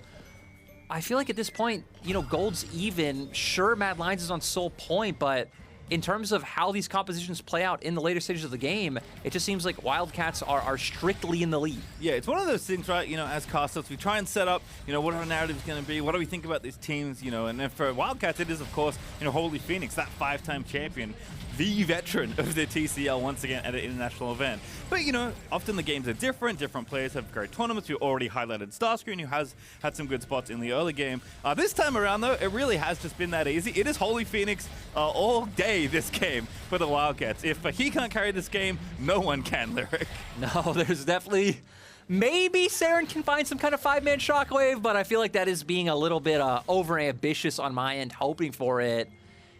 I feel like at this point, you know, gold's even. Sure, MAD Lions is on sole point, but in terms of how these compositions play out in the later stages of the game, it just seems like WildCats are strictly in the lead. Yeah, it's one of those things, right, you know, as casters, we try and set up, you know, what our narrative's going to be, what do we think about these teams, you know, and then for WildCats, it is, of course, you know, HolyPhoenix, that 5-time champion, the veteran of the TCL once again at an international event. But, you know, often the games are different. Different players have great tournaments. We already highlighted StarScreen, who has had some good spots in the early game. This time around, though, it really has just been that easy. It is HolyPhoenix all day this game for the WildCats. If he can't carry this game, no one can, Lyric. No, there's definitely... Maybe Serin can find some kind of 5-man shockwave, but I feel like that is being a little bit over-ambitious on my end, hoping for it.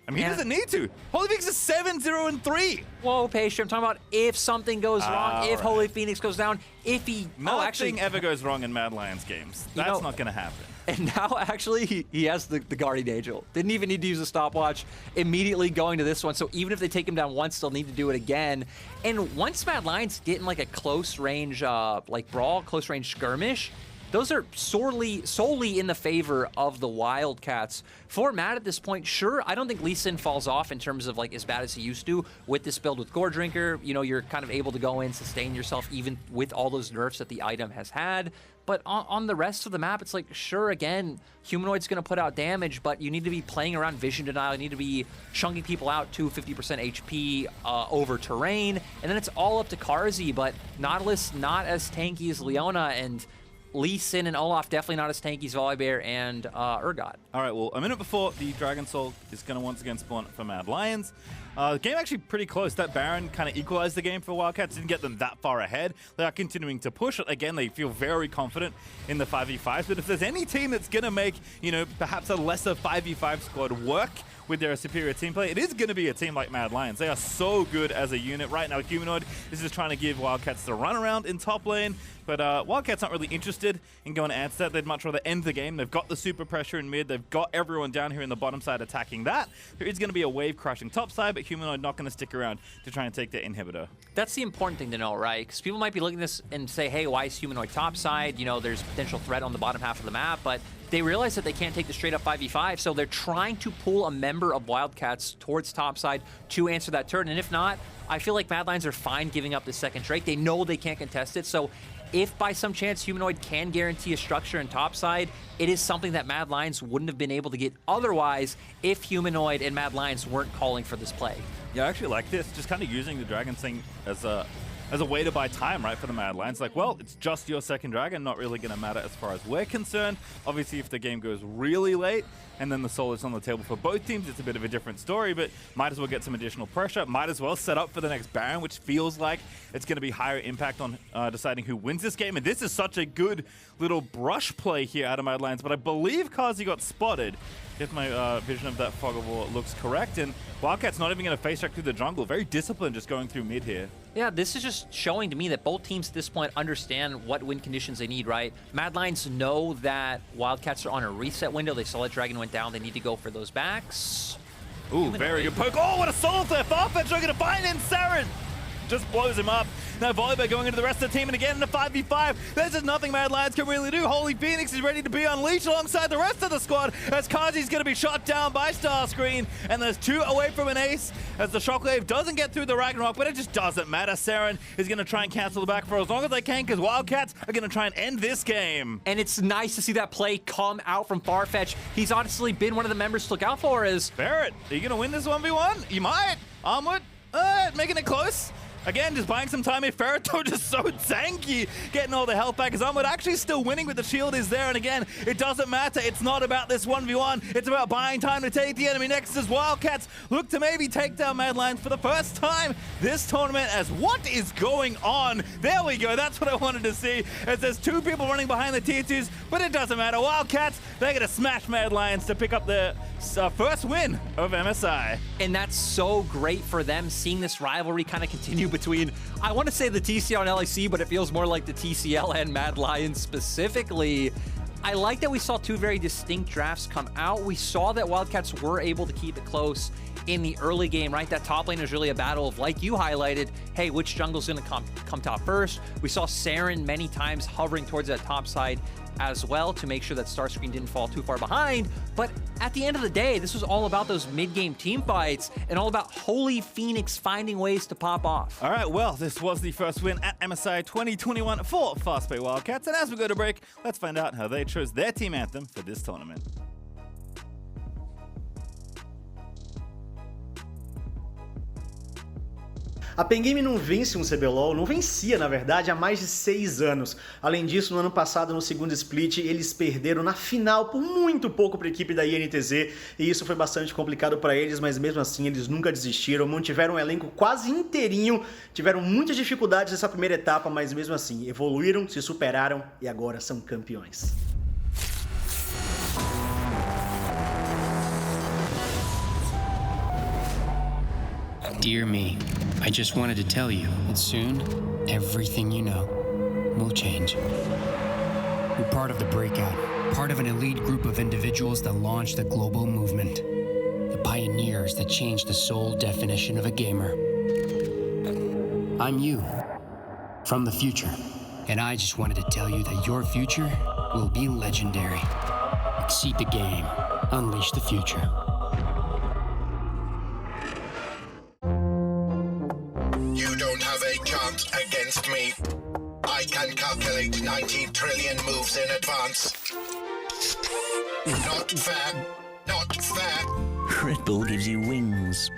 I mean, he doesn't need to. HolyPhoenix is 7-0-3. Whoa, Pastry, I'm talking about if something goes wrong, if HolyPhoenix goes down, if he... Nothing ever goes wrong in MAD Lions games. That's not going to happen. And now, actually, he has the Guardian Angel. Didn't even need to use a stopwatch. Immediately going to this one. So even if they take him down once, they'll need to do it again. And once MAD Lions get in like a close range, like brawl, close range skirmish, those are solely in the favor of the Wildcats. For Matt at this point, sure, I don't think Lee Sin falls off in terms of like as bad as he used to with this build with Gore Drinker. You know, you're kind of able to go in, sustain yourself even with all those nerfs that the item has had. But on the rest of the map, it's like, sure, again, Humanoid's going to put out damage, but you need to be playing around vision denial. You need to be chunking people out to 50% HP over terrain. And then it's all up to Carzzy, but Nautilus not as tanky as Leona, and Lee Sin and Olaf definitely not as tanky as Volibear and Urgot. All right, well, a minute before the Dragon Soul is going to once again spawn for MAD Lions. The game actually pretty close. That Baron kind of equalized the game for Wildcats. Didn't get them that far ahead. They are continuing to push it. Again, they feel very confident in the 5v5s. But if there's any team that's going to make, you know, perhaps a lesser 5v5 squad work with their superior team play, it is going to be a team like MAD Lions. They are so good as a unit. Right now, Humanoid is just trying to give Wildcats the runaround in top lane. But Wildcats aren't really interested in going to answer that. They'd much rather end the game. They've got the super pressure in mid. They've got everyone down here in the bottom side attacking that. There is going to be a wave crashing top side, but Humanoid not going to stick around to try and take their inhibitor. That's the important thing to know, right? Because people might be looking at this and say, hey, why is Humanoid top side? You know, there's potential threat on the bottom half of the map, but they realize that they can't take the straight up 5v5, so they're trying to pull a member of Wildcats towards top side to answer that turn. And if not, I feel like MAD Lions are fine giving up the second Drake. They know they can't contest it, so if by some chance Humanoid can guarantee a structure in topside, it is something that MAD Lions wouldn't have been able to get otherwise if Humanoid and MAD Lions weren't calling for this play. Yeah, I actually like this, just kind of using the Dragon thing as a way to buy time, right, for the MAD Lions. Like, well, it's just your second Dragon, not really going to matter as far as we're concerned. Obviously, if the game goes really late and then the soul is on the table for both teams, it's a bit of a different story, but might as well get some additional pressure. Might as well set up for the next Baron, which feels like it's going to be higher impact on deciding who wins this game. And this is such a good little brush play here out of MAD Lions, but I believe Carzzy got spotted, if my vision of that fog of war looks correct. And Wildcats not even going to face track through the jungle. Very disciplined just going through mid here. Yeah, this is just showing to me that both teams at this point understand what win conditions they need, right? MAD Lions know that Wildcats are on a reset window. They saw that Dragon went down. They need to go for those backs. Ooh, very good poke. Oh, what a soul there. Farfetch are going to find in Serin. Just blows him up. Now Volibear going into the rest of the team, and again in the 5v5. There's just nothing MAD Lions can really do. HolyPhoenix is ready to be unleashed alongside the rest of the squad as Carzzy's going to be shot down by StarScreen, and there's 2 away from an ace as the Shockwave doesn't get through the Ragnarok, but it just doesn't matter. Serin is going to try and cancel the back for as long as they can because Wildcats are going to try and end this game. And it's nice to see that play come out from Farfetch. He's honestly been one of the members to look out for. Ferret, are you going to win this 1v1? You might. Armut, making it close. Again, just buying some time here. Ferret, though, just so tanky, getting all the health back. As Armut actually still winning, but the shield is there. And again, it doesn't matter. It's not about this 1v1. It's about buying time to take the enemy next as Wildcats look to maybe take down MAD Lions for the first time this tournament. As what is going on? There we go. That's what I wanted to see. As there's 2 people running behind the tier 2s, but it doesn't matter. Wildcats They're going to smash MAD Lions to pick up their first win of MSI. And that's so great for them, seeing this rivalry kind of continue between, I want to say the TCL and LEC, but it feels more like the TCL and MAD Lions specifically. I like that we saw two very distinct drafts come out. We saw that WildCats were able to keep it close in the early game, right? That top lane was really a battle of, like you highlighted, hey, which jungle's gonna come top first? We saw Serin many times hovering towards that top side as well to make sure that StarScreen didn't fall too far behind. But at the end of the day, this was all about those mid-game team fights and all about HolyPhoenix finding ways to pop off. All right, well, this was the first win at MSI 2021 for fastPay WildCats. And as we go to break, let's find out how they chose their team anthem for this tournament. A Pen Game não vence um CBLOL, não vencia na verdade há mais de 6 anos. Além disso, no ano passado, no segundo split, eles perderam na final por muito pouco para a equipe da INTZ e isso foi bastante complicado para eles, mas mesmo assim eles nunca desistiram, mantiveram um elenco quase inteirinho, tiveram muitas dificuldades nessa primeira etapa, mas mesmo assim evoluíram, se superaram e agora são campeões. Dear me, I just wanted to tell you that soon, everything you know will change. You're part of the breakout, part of an elite group of individuals that launched a global movement. The pioneers that changed the sole definition of a gamer. I'm you, from the future, and I just wanted to tell you that your future will be legendary. Exceed the game, unleash the future. Against me, I can calculate 90 trillion moves in advance. Not fair, not fair. Red Bull gives you wings.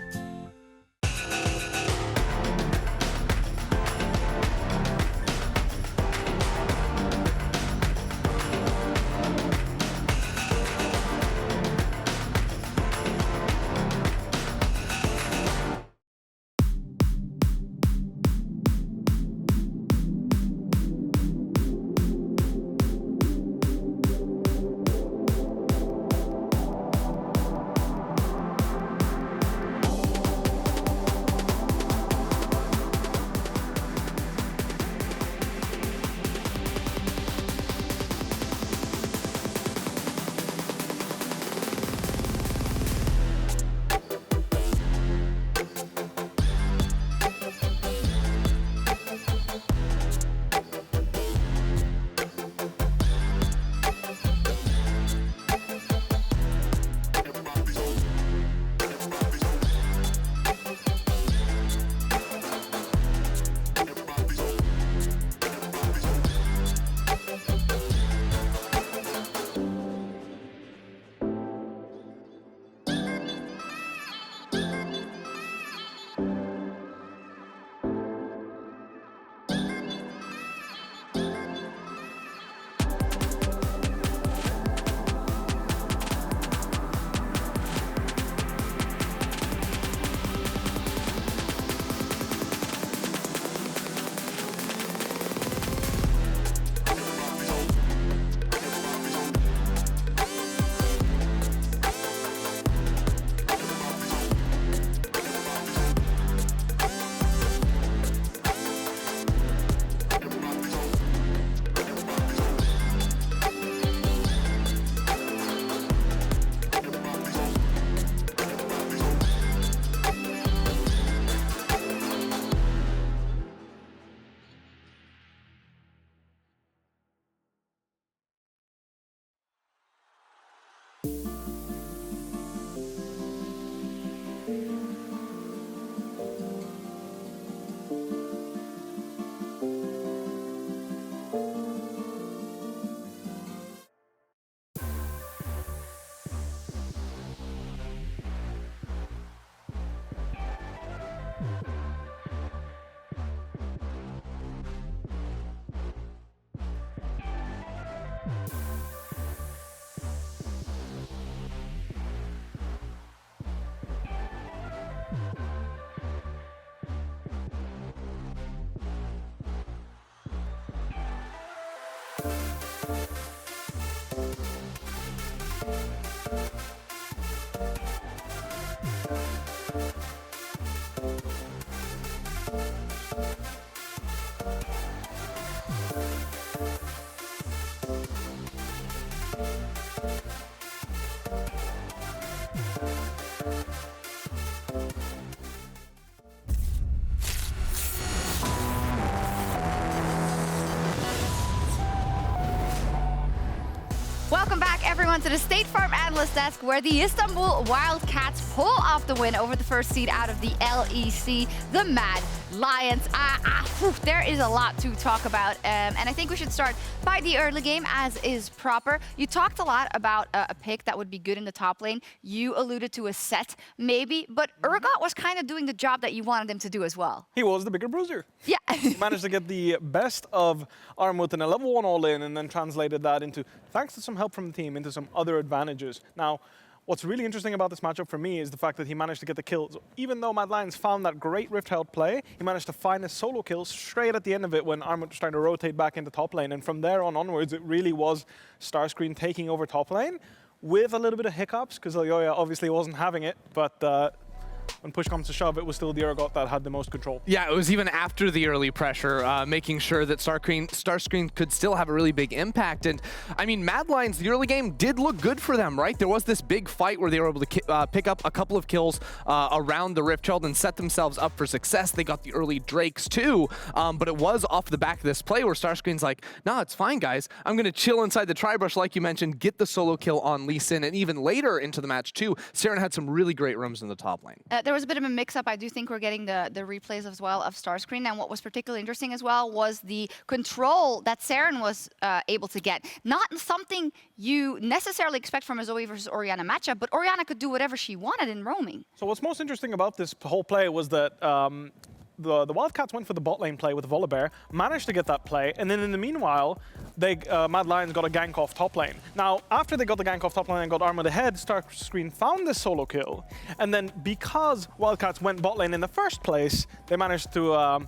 Welcome back, everyone, to the State Farm Analyst Desk, where the Istanbul Wildcats pull off the win over the first seed out of the LEC, the MAD Lions. There is a lot to talk about, and I think we should start by the early game, as is proper. You talked a lot about a pick that would be good in the top lane. You alluded to a set, maybe, but Urgot was kind of doing the job that you wanted him to do as well. He was the bigger bruiser. Yeah. He managed to get the best of Armut in a level 1 all-in, and then translated that into, thanks to some help from the team, into some other advantages. Now, what's really interesting about this matchup for me is the fact that he managed to get the kills. Even though MAD Lions found that great Rift Herald play, he managed to find a solo kill straight at the end of it when Armut was trying to rotate back into top lane. And from there on onwards, it really was StarScreen taking over top lane with a little bit of hiccups, because Elyoya obviously wasn't having it, but when push comes to shove, it was still the Urgot that had the most control. Yeah, it was even after the early pressure, making sure that StarScreen could still have a really big impact. And I mean, MAD Lions, the early game did look good for them, right? There was this big fight where they were able to pick up a couple of kills around the Rift Herald and set themselves up for success. They got the early Drakes too, but it was off the back of this play where StarScreen's like, nah, it's fine, guys. I'm going to chill inside the Tri-Brush, like you mentioned, get the solo kill on Lee Sin, and even later into the match too, Serin had some really great rooms in the top lane. There was a bit of a mix-up. I do think we're getting the replays as well of StarScreen, and what was particularly interesting as well was the control that Serin was able to get. Not something you necessarily expect from a Zoe versus Orianna matchup, but Orianna could do whatever she wanted in roaming. So what's most interesting about this whole play was that the Wildcats went for the bot lane play with Volibear, managed to get that play, and then in the meanwhile, MAD Lions got a gank off top lane. Now, after they got the gank off top lane and got Armut ahead, StarScreen found this solo kill, and then because Wildcats went bot lane in the first place, they managed to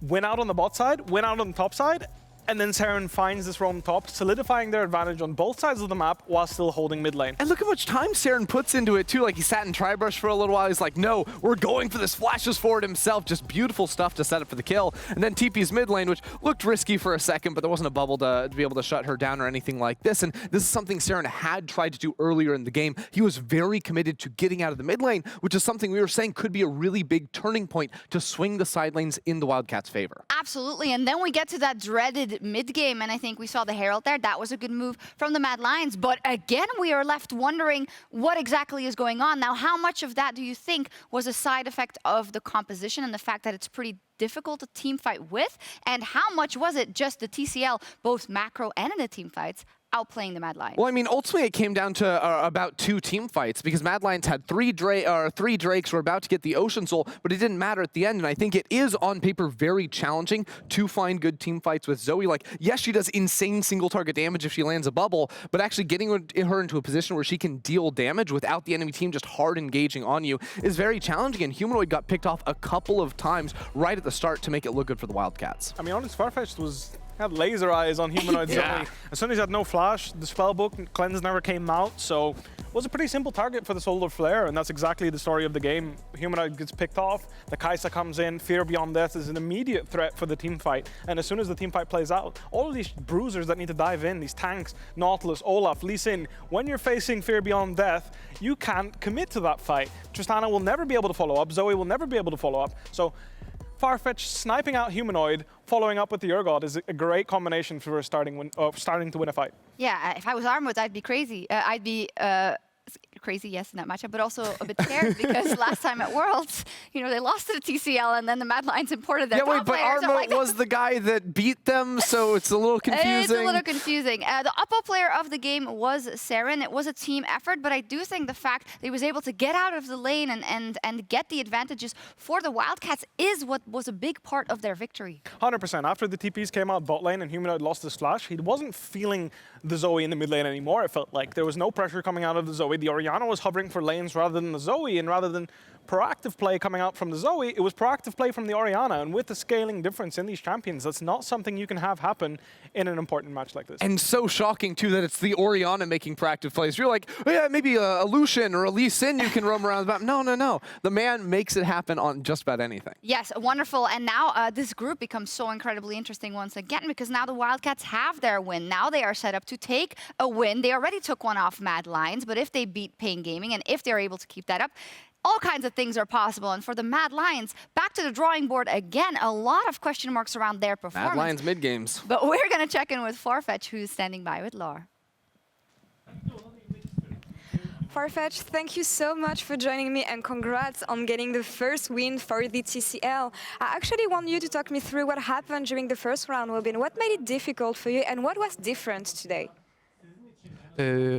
win out on the bot side, win out on the top side, and then Serin finds this roam top, solidifying their advantage on both sides of the map while still holding mid lane. And look how much time Serin puts into it too. Like, he sat in Tri-Brush for a little while. He's like, no, we're going for this, flashes forward himself. Just beautiful stuff to set up for the kill. And then TP's mid lane, which looked risky for a second, but there wasn't a bubble to be able to shut her down or anything like this. And this is something Serin had tried to do earlier in the game. He was very committed to getting out of the mid lane, which is something we were saying could be a really big turning point to swing the side lanes in the Wildcats' favor. Absolutely, and then we get to that dreaded mid game, and I think we saw the Herald there. That was a good move from the MAD Lions, but again, we are left wondering what exactly is going on. Now, how much of that do you think was a side effect of the composition and the fact that it's pretty difficult to team fight with? And how much was it just the TCL, both macro and in the team fights, outplaying the MAD Lions? Well, I mean, ultimately it came down to about 2 team fights, because MAD Lions had 3 Drakes, were about to get the Ocean Soul, but it didn't matter at the end. And I think it is on paper very challenging to find good team fights with Zoe. Like, yes, she does insane single target damage if she lands a bubble, but actually getting her into a position where she can deal damage without the enemy team just hard engaging on you is very challenging. And Humanoid got picked off a couple of times right at the start to make it look good for the Wildcats. I mean, honest, Farfetch had laser eyes on Humanoid Zoe. As soon as he had no flash, the spellbook cleanse never came out, so it was a pretty simple target for the solar flare, and that's exactly the story of the game. Humanoid gets picked off, the Kai'Sa comes in, Fear Beyond Death is an immediate threat for the team fight, and as soon as the team fight plays out, all of these bruisers that need to dive in, these tanks, Nautilus, Olaf, Lee Sin, when you're facing Fear Beyond Death, you can't commit to that fight. Tristana will never be able to follow up, Zoe will never be able to follow up, so Farfetch sniping out Humanoid, following up with the Urgot is a great combination for starting to win a fight. Yeah, if I was Armut, I'd be crazy. I'd be crazy, yes, in that matchup, but also a bit scared because last time at Worlds, you know, they lost to the TCL and then the MAD Lions imported their top but players. Armut was the guy that beat them, so it's a little confusing. It's a little confusing. The uppo player of the game was Serin. It was a team effort, but I do think the fact that he was able to get out of the lane and get the advantages for the Wildcats is what was a big part of their victory. 100%. After the TPs came out bot lane and Humanoid lost his flash, he wasn't feeling the Zoe in the mid lane anymore, it felt like. There was no pressure coming out of the Zoe. The Orianna was hovering for lanes rather than the Zoe, and rather than proactive play coming out from the Zoe, it was proactive play from the Orianna, and with the scaling difference in these champions, that's not something you can have happen in an important match like this. And so shocking, too, that it's the Orianna making proactive plays. You're like, oh, yeah, maybe a Lucian or a Lee Sin you can roam around the map. No. The man makes it happen on just about anything. Yes, wonderful. And now this group becomes so incredibly interesting once again, because now the Wildcats have their win. Now they are set up to take a win. They already took one off MAD Lions, but if they beat Pain Gaming and if they're able to keep that up, all kinds of things are possible. And for the MAD Lions, back to the drawing board again, a lot of question marks around their performance. MAD Lions mid-games. But we're going to check in with Farfetch, who's standing by with Laure. Farfetch, thank you so much for joining me and congrats on getting the first win for the TCL. I actually want you to talk me through what happened during the first round robin. What made it difficult for you and what was different today?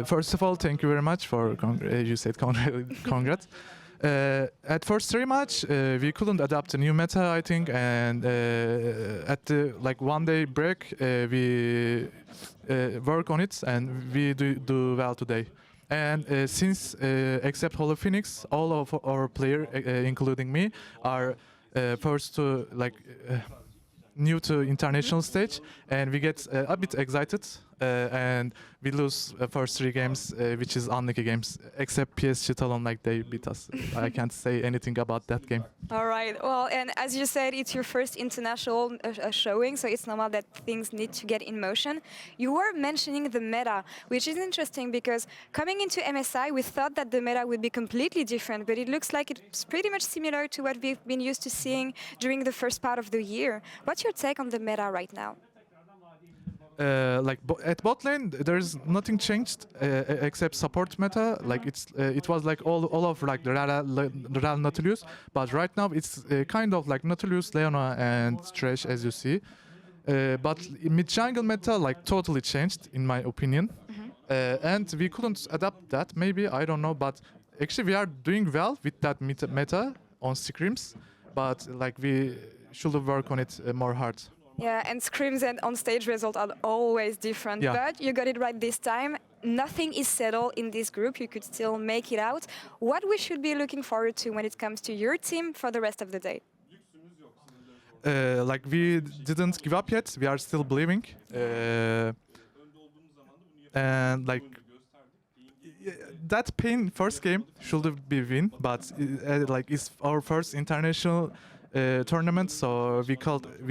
First of all, thank you very much for, you said congrats. At first 3 match, we couldn't adapt a new meta, I think, and at the 1 day break, we work on it and we do well today. And since, except HolyPhoenix, all of our players, including me, are first to new to international stage, and we get a bit excited, and we lose first 3 games, which is unlucky games, except PSG Talon, they beat us. I can't say anything about that game. All right, well, and as you said, it's your first international showing, so it's normal that things need to get in motion. You were mentioning the meta, which is interesting because coming into MSI, we thought that the meta would be completely different, but it looks like it's pretty much similar to what we've been used to seeing during the first part of the year. What's your take on the meta right now? At bot lane, there's nothing changed except support meta. It was all of the Real Nautilus, but right now it's kind of like Nautilus, Leona, and Trash, as you see. But mid jungle meta totally changed, in my opinion, and we couldn't adapt that. Maybe, I don't know, but actually we are doing well with that meta on scrims, but we should work on it more hard. Yeah, and scrims and on-stage results are always different, but you got it right this time. Nothing is settled in this group. You could still make it out. What we should be looking forward to when it comes to your team for the rest of the day? We didn't give up yet. We are still believing. And that pain first game should be win, but it's our first international tournament, so we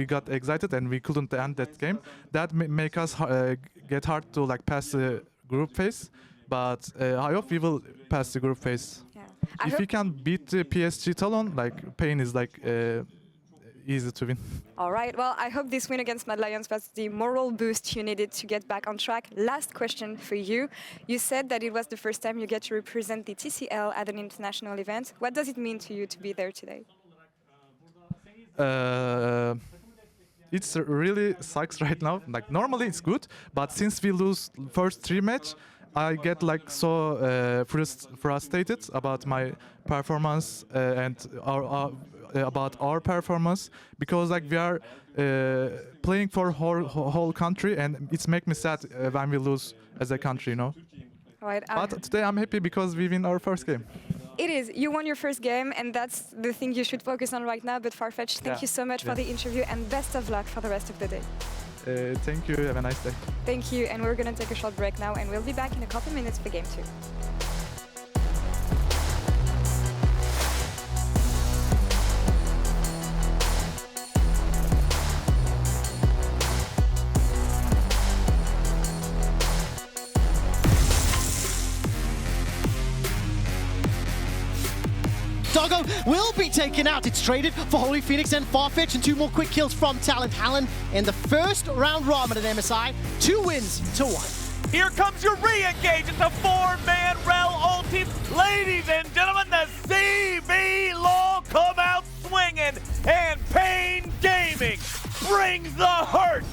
got excited and we couldn't end that game. That make us get hard to pass the group phase, but I hope we will pass the group phase. Yeah. If we can beat the PSG Talon, pain is easy to win. All right, well, I hope this win against MAD Lions was the moral boost you needed to get back on track. Last question for you. You said that it was the first time you get to represent the TCL at an international event. What does it mean to you to be there today? It's really sucks right now. Normally it's good, but since we lose first 3 match, I get so frustrated about my performance and about our performance, because we are playing for whole country, and it's make me sad when we lose as a country, you know. Right, but today I'm happy because we win our first game. It is. You won your first game, and that's the thing you should focus on right now. But Farfetch, thank you so much for the interview, and best of luck for the rest of the day. Thank you. Have a nice day. Thank you. And we're going to take a short break now, and we'll be back in a couple minutes for game 2. Doggo will be taken out. It's traded for HolyPhoenix and Farfetch, and 2 more quick kills from Talent Hallen in the first round robin at MSI. 2 wins to 1. Here comes your re-engage. It's a 4-man Rel ulti. Ladies and gentlemen, the CB Law come out swinging, and Pain Gaming brings the hurt